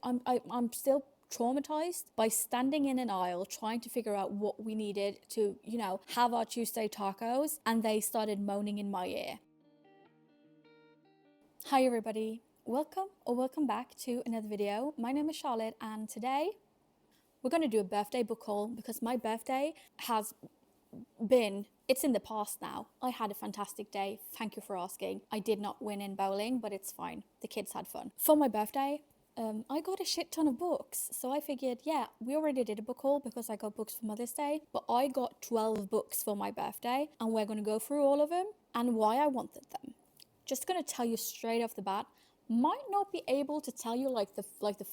I'm still traumatized by standing in an aisle trying to figure out what we needed to, have our Tuesday tacos, and they started moaning in my ear. Hi everybody, welcome back to another video. My name is Charlotte, and today we're going to do a birthday book haul because my birthday it's in the past now. I had a fantastic day, thank you for asking. I did not win in bowling, but it's fine, the kids had fun. For my birthday, I got a shit ton of books. So I figured, yeah, we already did a book haul because I got books for Mother's Day, but I got 12 books for my birthday, and we're going to go through all of them and why I wanted them. Just going to tell you straight off the bat, might not be able to tell you like the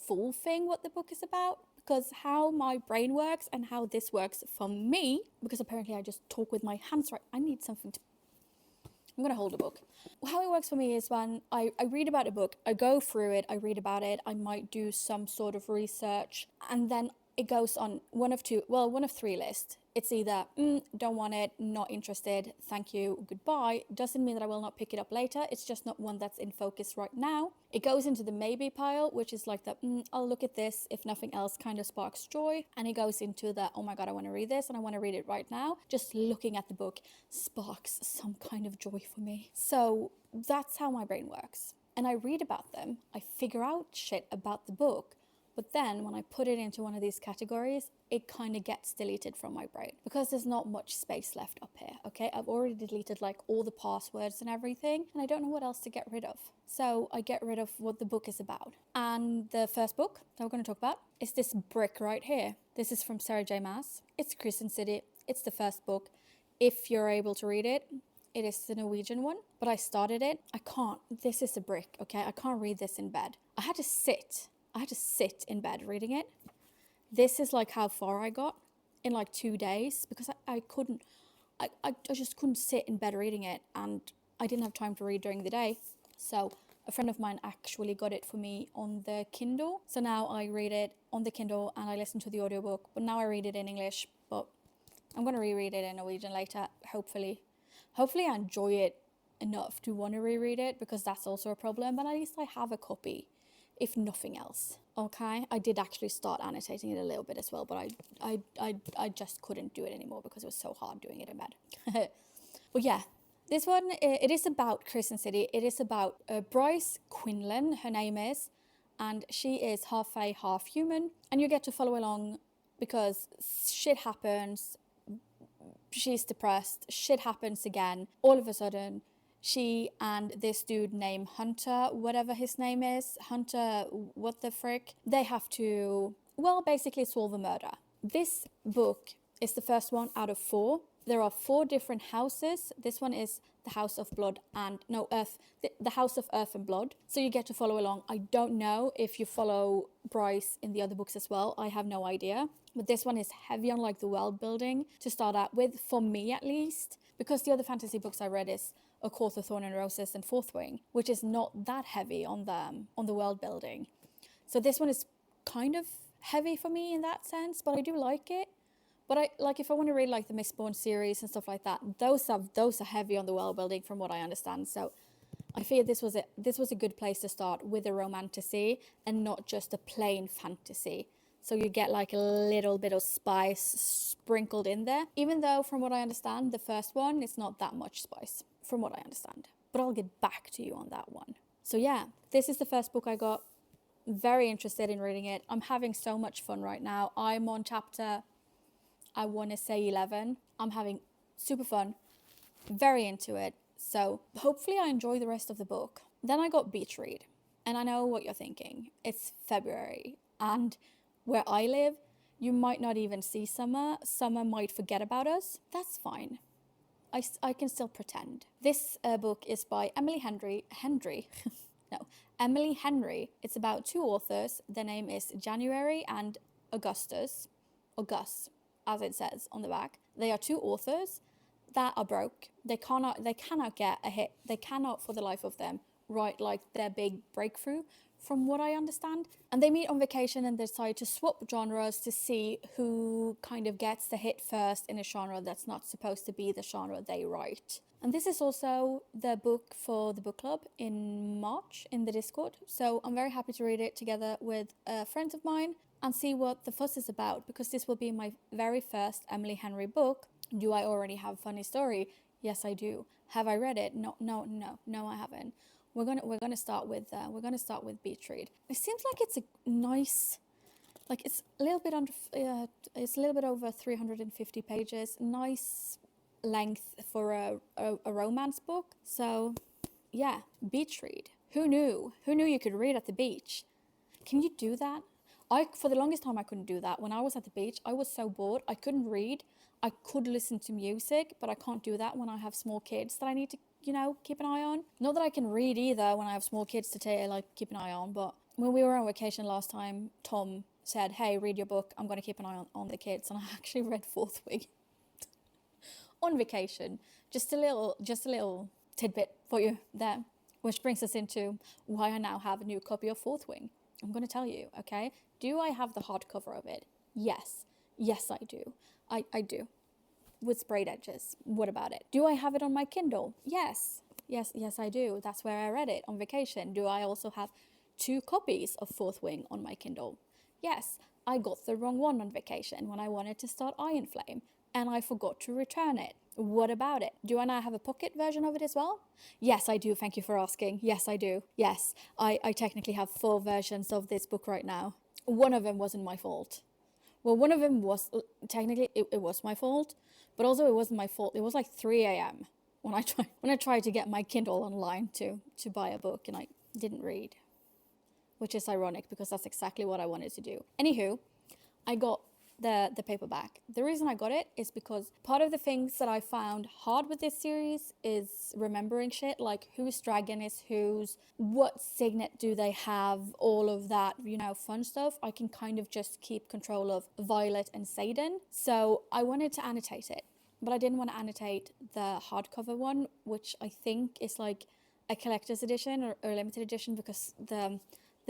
full thing what the book is about, because how my brain works and how this works for me, because apparently I just talk with my hands, right? I need something to... I'm going to hold a book. How it works for me is when I read about a book, I go through it, I read about it, I might do some sort of research, and then it goes on one of three lists. It's either, don't want it, not interested, thank you, goodbye. Doesn't mean that I will not pick it up later. It's just not one that's in focus right now. It goes into the maybe pile, which is like the, I'll look at this if nothing else kind of sparks joy. And it goes into the, oh my God, I want to read this and I want to read it right now. Just looking at the book sparks some kind of joy for me. So that's how my brain works. And I read about them, I figure out shit about the book. But then when I put it into one of these categories, it kind of gets deleted from my brain because there's not much space left up here, okay? I've already deleted like all the passwords and everything, and I don't know what else to get rid of. So I get rid of what the book is about. And the first book that we're going to talk about is this brick right here. This is from Sarah J Maas. It's Crescent City. It's the first book. If you're able to read it, it is the Norwegian one, but I started it. I can't. This is a brick, okay? I can't read this in bed. I had to sit in bed reading it. This is like how far I got in like 2 days because I just couldn't sit in bed reading it, and I didn't have time to read during the day. So a friend of mine actually got it for me on the Kindle. So now I read it on the Kindle and I listen to the audiobook, but now I read it in English, but I'm going to reread it in Norwegian later, hopefully. Hopefully I enjoy it enough to want to reread it, because that's also a problem, but at least I have a copy, if nothing else. Okay, I did actually start annotating it a little bit as well, but I just couldn't do it anymore because it was so hard doing it in bed. But yeah, this one, it is about Crescent City. It is about Bryce Quinlan, her name is, and she is half fae, half human, and you get to follow along because shit happens. She's depressed, shit happens again. All of a sudden, she and this dude named Hunter, whatever his name is, Hunter, what the frick, they have to, well, basically solve a murder. This book is the first one out of 4. There are 4 different houses. This one is the House of Blood and, no, Earth, the House of Earth and Blood. So you get to follow along. I don't know if you follow Bryce in the other books as well. I have no idea. But this one is heavy on like the world building to start out with, for me at least. Because the other fantasy books I read is A Court of Thorn and Roses and Fourth Wing, which is not that heavy on the world building. So this one is kind of heavy for me in that sense, but I do like it. But I like, if I want to read like the Mistborn series and stuff like that, those are heavy on the world building from what I understand. So I figured this was a good place to start with a romantasy and not just a plain fantasy. So you get like a little bit of spice sprinkled in there. Even though from what I understand, the first one is not that much spice, from what I understand. But I'll get back to you on that one. So yeah, this is the first book I got. Very interested in reading it. I'm having so much fun right now. I'm on chapter, I want to say 11. I'm having super fun, very into it. So hopefully I enjoy the rest of the book. Then I got Beach Read. And I know what you're thinking. It's February. And where I live, you might not even see summer. Summer might forget about us. That's fine. I can still pretend. This book is by Emily Henry. Emily Henry. It's about 2 authors. Their name is January and Augustus, or Gus, as it says on the back. They are 2 authors that are broke. They cannot get a hit. They cannot for the life of them write like their big breakthrough, from what I understand. And they meet on vacation and decide to swap genres to see who kind of gets the hit first in a genre that's not supposed to be the genre they write. And this is also the book for the book club in March in the Discord. So I'm very happy to read it together with friends of mine and see what the fuss is about, because this will be my very first Emily Henry book. Do I already have a funny story? Yes, I do. Have I read it? No, I haven't. We're gonna start with Beach Read. It seems like it's a nice, like it's a little bit under, it's a little bit over 350 pages. Nice length for a romance book. So yeah, Beach Read. Who knew? Who knew you could read at the beach? Can you do that? For the longest time, I couldn't do that. When I was at the beach, I was so bored. I couldn't read. I could listen to music, but I can't do that when I have small kids that I need to, keep an eye on. Not that I can read either when I have small kids to keep an eye on, but when we were on vacation last time, Tom said, hey, read your book. I'm going to keep an eye on the kids. And I actually read Fourth Wing on vacation. Just a little tidbit for you there, which brings us into why I now have a new copy of Fourth Wing. I'm going to tell you, okay? Do I have the hardcover of it? Yes. Yes, I do. I do. With sprayed edges. What about it? Do I have it on my Kindle? Yes. Yes, I do. That's where I read it on vacation. Do I also have 2 copies of Fourth Wing on my Kindle? Yes. I got the wrong one on vacation when I wanted to start Iron Flame, and I forgot to return it. What about it? Do I now have a pocket version of it as well? Yes, I do. Thank you for asking. Yes, I do. Yes, I technically have 4 versions of this book right now. One of them wasn't my fault. Well, one of them was, technically, it was my fault, but also it wasn't my fault. It was like 3 a.m. when I tried to get my Kindle online to buy a book, and I didn't read, which is ironic because that's exactly what I wanted to do. Anywho, I got the paperback. The reason I got it is because part of the things that I found hard with this series is remembering shit, like whose dragon is whose, what signet do they have, all of that, fun stuff. I can kind of just keep control of Violet and Xaden. So I wanted to annotate it, but I didn't want to annotate the hardcover one, which I think is like a collector's edition or a limited edition, because the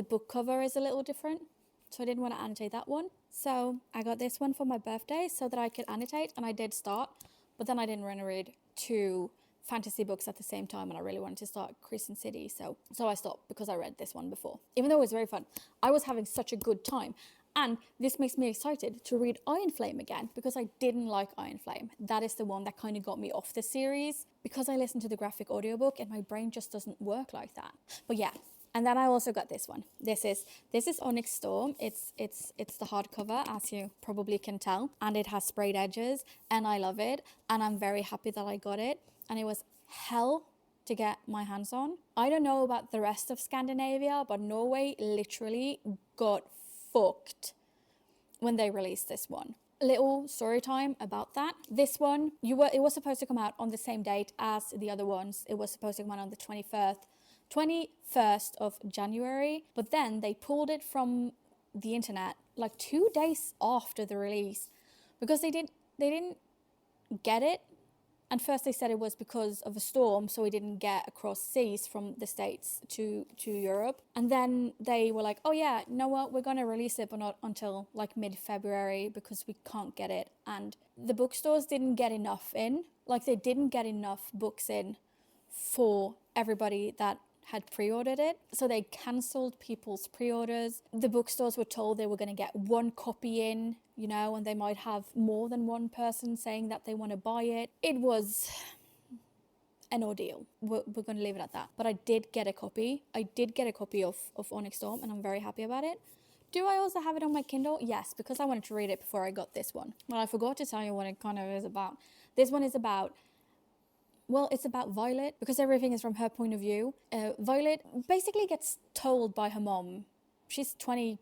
book cover is a little different. So I didn't want to annotate that one. So I got this one for my birthday so that I could annotate, and I did start, but then I didn't want to read 2 fantasy books at the same time, and I really wanted to start Crescent City, so I stopped because I read this one before. Even though it was very fun, I was having such a good time, and this makes me excited to read Iron Flame again, because I didn't like Iron Flame. That is the one that kind of got me off the series, because I listened to the graphic audiobook and my brain just doesn't work like that. But yeah. And then I also got this one. This is Onyx Storm. It's the hardcover, as you probably can tell, and it has sprayed edges, and I love it, and I'm very happy that I got it. And it was hell to get my hands on. I don't know about the rest of Scandinavia, but Norway literally got fucked when they released this one. Little story time about that. This one, it was supposed to come out on the same date as the other ones. It was supposed to come out on the 21st of January, but then they pulled it from the internet like 2 days after the release, because they didn't get it. And first they said it was because of a storm, so it didn't get across seas from the States to Europe. And then they were like, oh yeah, you know what, we're going to release it, but not until like mid-February because we can't get it. And the bookstores didn't get enough in. Like, they didn't get enough books in for everybody that had pre-ordered it, so they cancelled people's pre-orders. The bookstores were told they were going to get 1 copy in, and they might have more than one person saying that they want to buy it. It was an ordeal. We're going to leave it at that. But I did get a copy. I did get a copy of Onyx Storm, and I'm very happy about it. Do I also have it on my Kindle? Yes, because I wanted to read it before I got this one. Well, I forgot to tell you what it kind of is about. This one is about, well, it's about Violet, because everything is from her point of view. Violet basically gets told by her mom, she's 20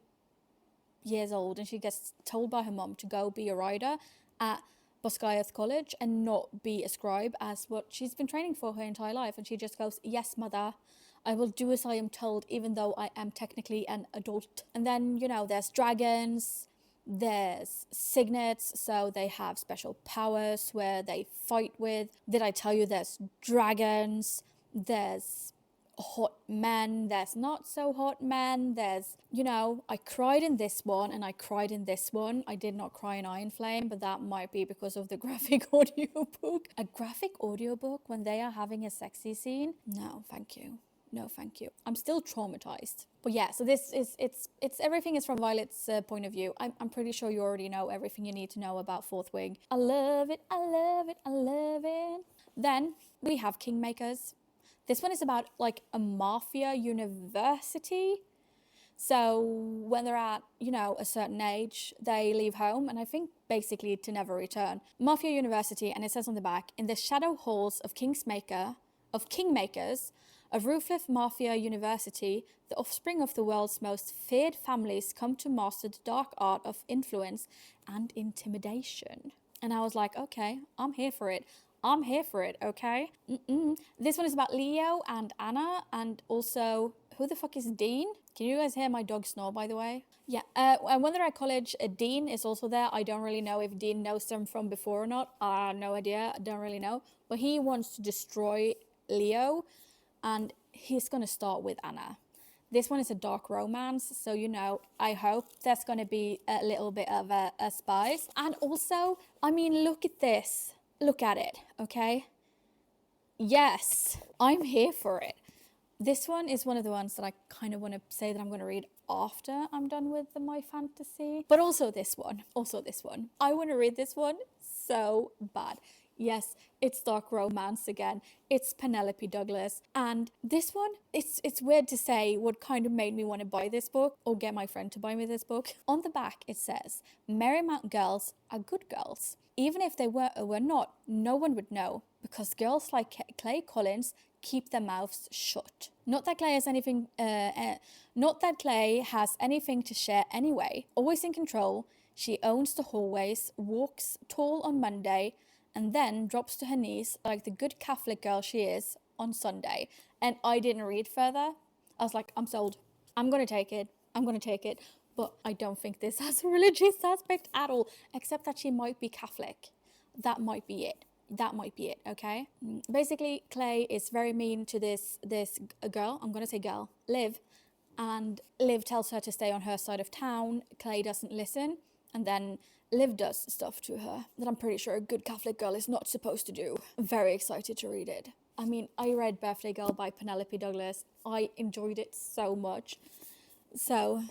years old, and she gets told by her mom to go be a rider at Boscaeath College and not be a scribe, as what she's been training for her entire life. And she just goes, yes, mother, I will do as I am told, even though I am technically an adult. And then, there's dragons, there's signets, so they have special powers where they fight with. Did I tell you there's dragons? There's hot men, there's not so hot men, there's, you know, I cried in this one and I cried in this one. I did not cry in Iron Flame, but that might be because of the graphic audiobook. A graphic audiobook when they are having a sexy scene? No, thank you. No, thank you. I'm still traumatized. But yeah, so this is, it's everything is from Violet's point of view. I'm pretty sure you already know everything you need to know about Fourth Wing. I love it, I love it, I love it. Then we have Kingmakers. This one is about like a mafia university. So when they're at, you know, a certain age, they leave home, and I think basically to never return. Mafia University, and it says on the back, in the shadow halls of Kingmakers, of ruthless Mafia University, the offspring of the world's most feared families come to master the dark art of influence and intimidation. And I was like, okay, I'm here for it. I'm here for it, okay? This one is about Leo and Anna, and also, who the fuck is Dean? Can you guys hear my dog snore, by the way? Yeah, and when they're at college, Dean is also there. I don't really know if Dean knows them from before or not. No idea, I don't really know. But he wants to destroy Leo, and he's gonna start with Anna. This one is a dark romance, so you know, I hope there's gonna be a little bit of a spice. And also, I mean, look at this. Look at it, okay? Yes, I'm here for it. This one is one of the ones that I kind of want to say that I'm going to read after I'm done with my fantasy. But also this one. I want to read this one so bad. Yes, it's dark romance again. It's Penelope Douglas. And this one, it's weird to say what kind of made me want to buy this book or get my friend to buy me this book. On the back, it says, Marymount girls are good girls. Even if they were or were not, no one would know, because girls like Clay Collins keep their mouths shut. Not that Clay has anything to share anyway. Always in control, she owns the hallways, walks tall on Monday, and then drops to her knees like the good Catholic girl she is on Sunday. And I didn't read further. I was like, I'm sold. I'm gonna take it. But I don't think this has a religious aspect at all, except that she might be Catholic. That might be it, okay? Basically, Clay is very mean to this girl, I'm gonna say girl, Liv, and Liv tells her to stay on her side of town. Clay doesn't listen, and then Liv does stuff to her that I'm pretty sure a good Catholic girl is not supposed to do. I'm very excited to read it. I mean, I read Birthday Girl by Penelope Douglas. I enjoyed it so much. So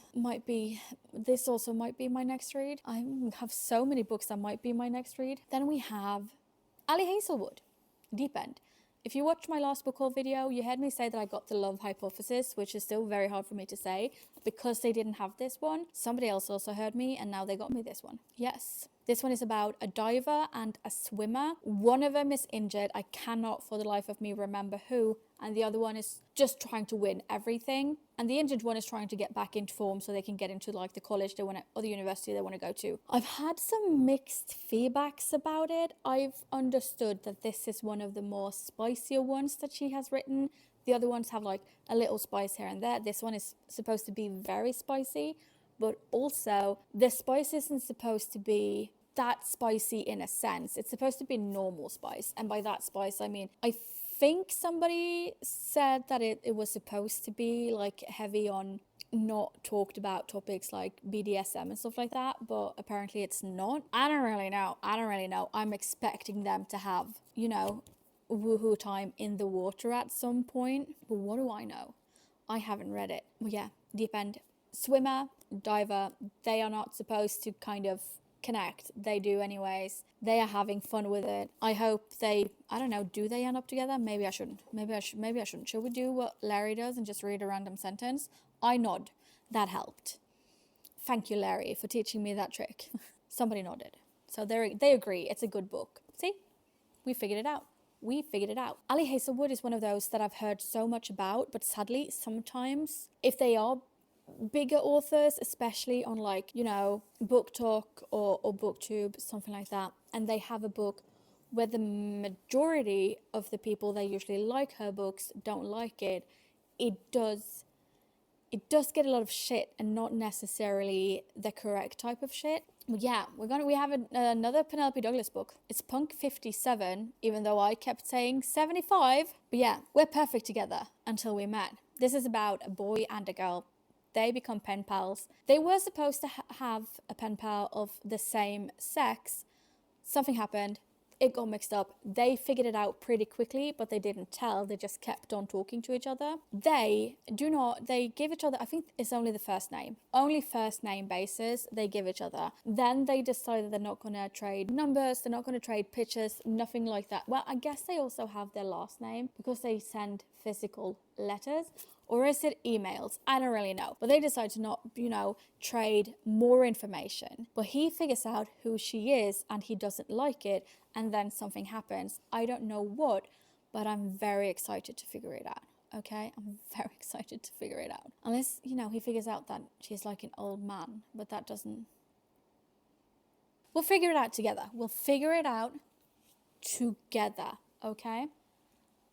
this also might be my next read. I have so many books that might be my next read. Then we have Ali Hazelwood, Deep End. If you watched my last book haul video, you heard me say that I got the Love Hypothesis, which is still very hard for me to say because they didn't have this one. Somebody else also heard me, and now they got me this one. Yes. This one is about a diver and a swimmer. One of them is injured. I cannot for the life of me remember who. And the other one is just trying to win everything. And the injured one is trying to get back into form so they can get into like the college they want to, or the university they want to go to. I've had some mixed feedbacks about it. I've understood that this is one of the more spicier ones that she has written. The other ones have like a little spice here and there. This one is supposed to be very spicy, but also the spice isn't supposed to be that spicy in a sense. It's supposed to be normal spice. And by that spice, I mean, I think somebody said that it was supposed to be like heavy on not talked about topics like BDSM and stuff like that, but apparently it's not. I don't really know. I'm expecting them to have, you know, woohoo time in the water at some point, but what do I know? I haven't read it. Well, yeah, Deep End. Swimmer, diver, they are not supposed to kind of connect. They do anyways. They are having fun with it. I hope I don't know, do they end up together? Maybe I shouldn't. Should we do what Larry does and just read a random sentence? I nod. That helped. Thank you, Larry, for teaching me that trick. Somebody nodded. So they agree. It's a good book. See? We figured it out. Ali Hazelwood is one of those that I've heard so much about, but sadly, sometimes if they are bigger authors, especially on like, you know, Book Talk or BookTube, something like that, and they have a book where the majority of the people that usually like her books don't like it, it does it does get a lot of shit and not necessarily the correct type of shit. But yeah, we have another Penelope Douglas book. It's Punk 57, even though I kept saying 75. But yeah, we're perfect together until we met. This is about a boy and a girl. They become pen pals. They were supposed to have a pen pal of the same sex. Something happened. It got mixed up. They figured it out pretty quickly, but they didn't tell. They just kept on talking to each other. They give each other, I think it's only the first name. Only first name basis they give each other. Then they decided they're not going to trade numbers. They're not going to trade pictures, nothing like that. Well, I guess they also have their last name because they send physical letters. Or is it emails? I don't really know. But they decide to not, trade more information. But he figures out who she is and he doesn't like it. And then something happens. I don't know what, but I'm very excited to figure it out. Okay? I'm very excited to figure it out. Unless, he figures out that she's like an old man. But that doesn't... We'll figure it out together. We'll figure it out together. Okay?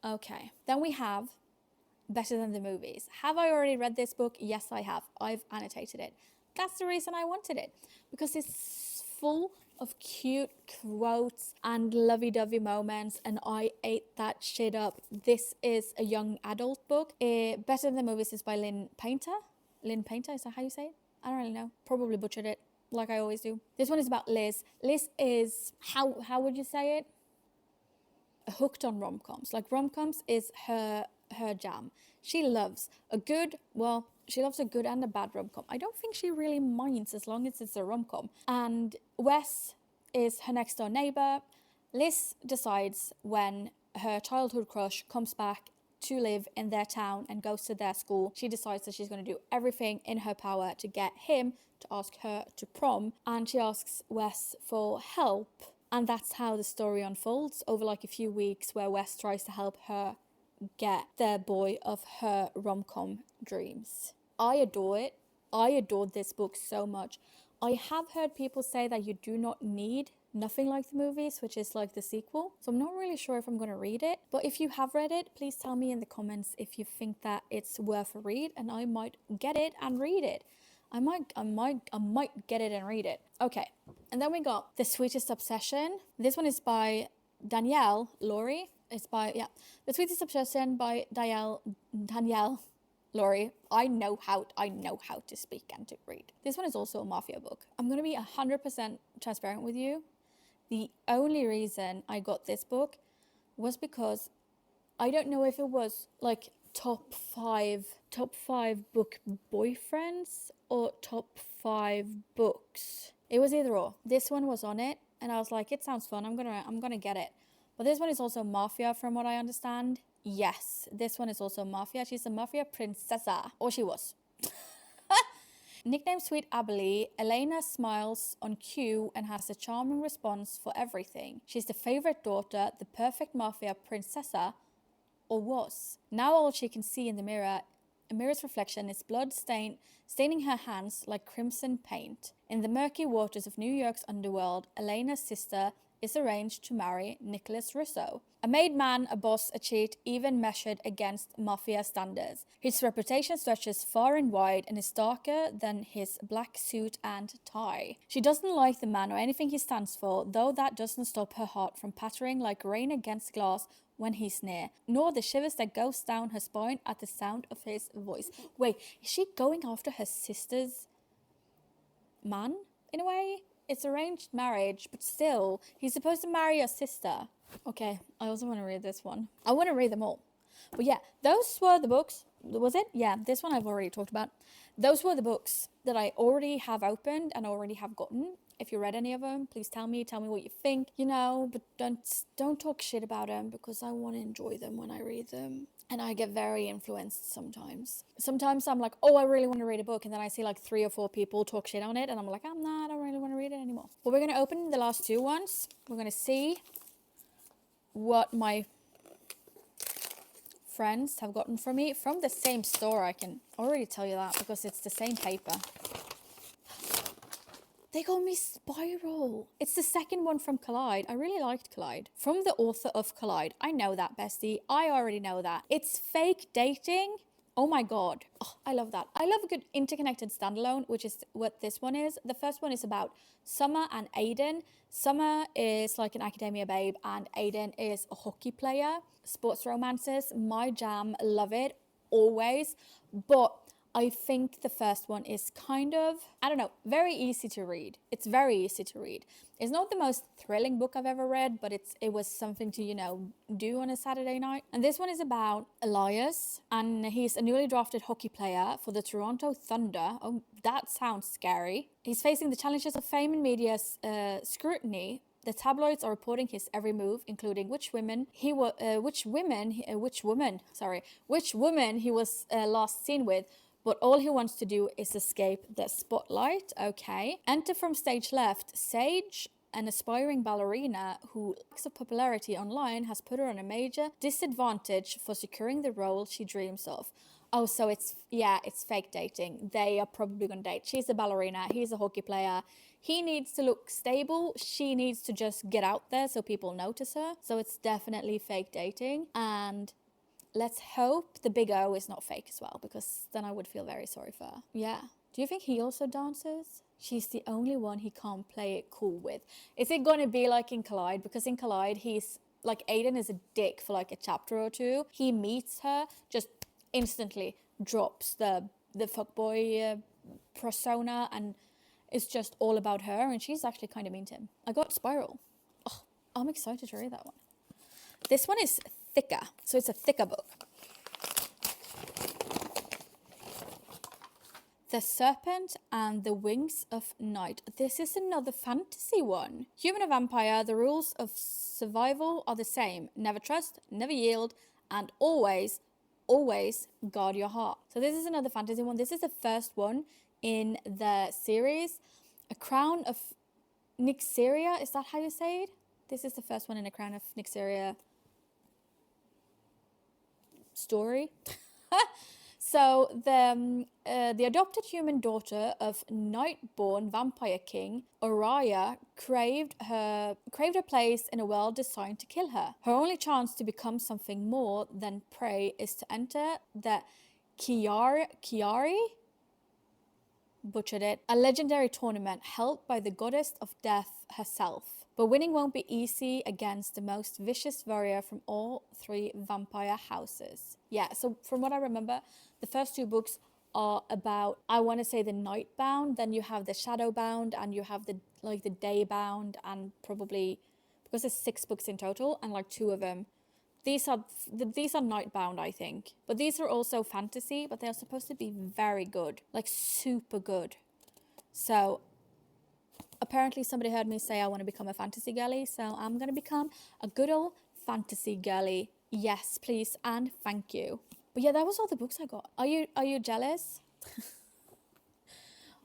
Okay. Then we have Better Than the Movies. Have I already read this book? Yes, I have. I've annotated it. That's the reason I wanted it. Because it's full of cute quotes and lovey-dovey moments, and I ate that shit up. This is a young adult book. Better Than the Movies is by Lynn Painter. Lynn Painter, is that how you say it? I don't really know. Probably butchered it, like I always do. This one is about Liz. Liz is, how would you say it? Hooked on rom-coms. Like, rom-coms is her jam. She loves a good and a bad rom-com. I don't think she really minds as long as it's a rom-com. And Wes is her next door neighbor. Liz decides when her childhood crush comes back to live in their town and goes to their school, she decides that she's going to do everything in her power to get him to ask her to prom. And she asks Wes for help. And that's how the story unfolds over like a few weeks, where Wes tries to help her get the boy of her rom-com dreams. I adore it. I adored this book so much. I have heard people say that you do not need Nothing Like the Movies, which is like the sequel. So I'm not really sure if I'm going to read it. But if you have read it, please tell me in the comments if you think that it's worth a read, and I might get it and read it. I might get it and read it. Okay. And then we got The Sweetest Obsession. This one is by Danielle Laurie. It's by, The Sweetest Obsession by Danielle Laurie. I know how to speak and to read. This one is also a mafia book. I'm going to be 100% transparent with you. The only reason I got this book was because I don't know if it was like top five book boyfriends or top 5 books. It was either or. This one was on it and I was like, it sounds fun. I'm gonna get it. But this one is also mafia from what I understand. Yes, this one is also mafia. She's a mafia princessa. Or she was. Nicknamed Sweet Abilene, Elena smiles on cue and has a charming response for everything. She's the favorite daughter, the perfect mafia princessa, or was. Now all she can see in the mirror, a mirror's reflection is blood staining her hands like crimson paint. In the murky waters of New York's underworld, Elena's sister is arranged to marry Nicholas Russo. A made man, a boss, a cheat, even measured against mafia standards. His reputation stretches far and wide and is darker than his black suit and tie. She doesn't like the man or anything he stands for, though that doesn't stop her heart from pattering like rain against glass when he's near, nor the shivers that goes down her spine at the sound of his voice. Wait, is she going after her sister's man, in a way? It's arranged marriage, but still, he's supposed to marry your sister. Okay, I also want to read this one. I want to read them all. But yeah, those were the books. Was it? Yeah, this one I've already talked about. Those were the books that I already have opened and already have gotten. If you read any of them, please tell me what you think, but don't talk shit about them, because I want to enjoy them when I read them. And I get very influenced sometimes. Sometimes I'm like, oh, I really want to read a book. And then I see like 3 or 4 people talk shit on it. And I'm like, I don't really want to read it anymore. But we're going to open the last 2 ones. We're going to see what my friends have gotten from me. From the same store, I can already tell you that, because it's the same paper. They got me Spiral. It's the second one from Collide. I really liked Collide. From the author of Collide. I know that, bestie. I already know that. It's fake dating Oh my god. Oh, I love that. I love a good interconnected standalone, which is what this one is. The first one is about Summer and Aiden. Summer is like an academia babe, and Aiden is a hockey player. Sports romances, my jam, love it, always. But I think the first one is kind of, I don't know, very easy to read. It's very easy to read. It's not the most thrilling book I've ever read, but it was something to, do on a Saturday night. And this one is about Elias, and he's a newly drafted hockey player for the Toronto Thunder. Oh, that sounds scary. He's facing the challenges of fame and media's scrutiny. The tabloids are reporting his every move, including which woman he was last seen with. But all he wants to do is escape the spotlight. Okay. Enter from stage left, Sage, an aspiring ballerina who lacks of popularity online, has put her on a major disadvantage for securing the role she dreams of. Oh, so it's fake dating. They are probably gonna date. She's a ballerina, he's a hockey player. He needs to look stable. She needs to just get out there so people notice her. So it's definitely fake dating. And let's hope the big O is not fake as well, because then I would feel very sorry for her. Yeah. Do you think he also dances? She's the only one he can't play it cool with. Is it gonna be like in Collide? Because in Collide, he's like, Aiden is a dick for like a chapter or two. He meets her, just instantly drops the fuckboy persona, and it's just all about her, and she's actually kind of mean to him. I got Spiral. Oh, I'm excited to read that one. This one is thicker, so it's a thicker book. The Serpent and the Wings of Night. This is another fantasy one. Human or vampire, the rules of survival are the same. Never trust, never yield, and always guard your heart. So this is another fantasy one. This is the first one in the series. A Crown of Nyxeria, is that how you say it? This is the first one in A Crown of Nyxeria story. So the adopted human daughter of Nightborn vampire king Oriah craved her place in a world designed to kill her. Her only chance to become something more than prey is to enter the Kiari, butchered it, a legendary tournament held by the goddess of death herself. But winning won't be easy against the most vicious warrior from all three vampire houses. Yeah, so from what I remember, the first two books are about, I want to say, the Nightbound, then you have the Shadowbound, and you have the Daybound, and probably, because there's 6 books in total, and like 2 of them, these are Nightbound, I think. But these are also fantasy, but they're supposed to be very good, like super good. So apparently somebody heard me say I want to become a fantasy girly, so I'm going to become a good old fantasy girly. Yes, please, and thank you. But yeah, that was all the books I got. Are you jealous?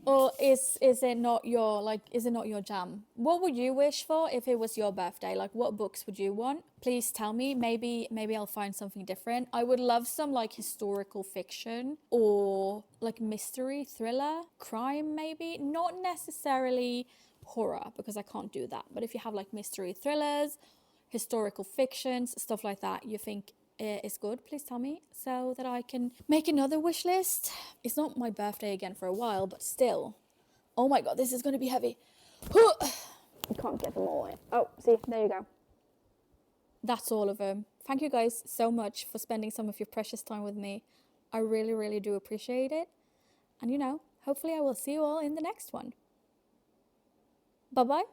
Or is it not your jam? What would you wish for if it was your birthday? Like, what books would you want? Please tell me. Maybe I'll find something different. I would love some like historical fiction or like mystery, thriller, crime maybe. Not necessarily horror, because I can't do that. But if you have like mystery thrillers, historical fictions, stuff like that, you think is good, please tell me so that I can make another wish list. It's not my birthday again for a while, but still. Oh my god, this is going to be heavy. I can't get them all in. Oh, see, there you go. That's all of them. Thank you guys so much for spending some of your precious time with me. I really, really do appreciate it. And hopefully I will see you all in the next one. Bye-bye.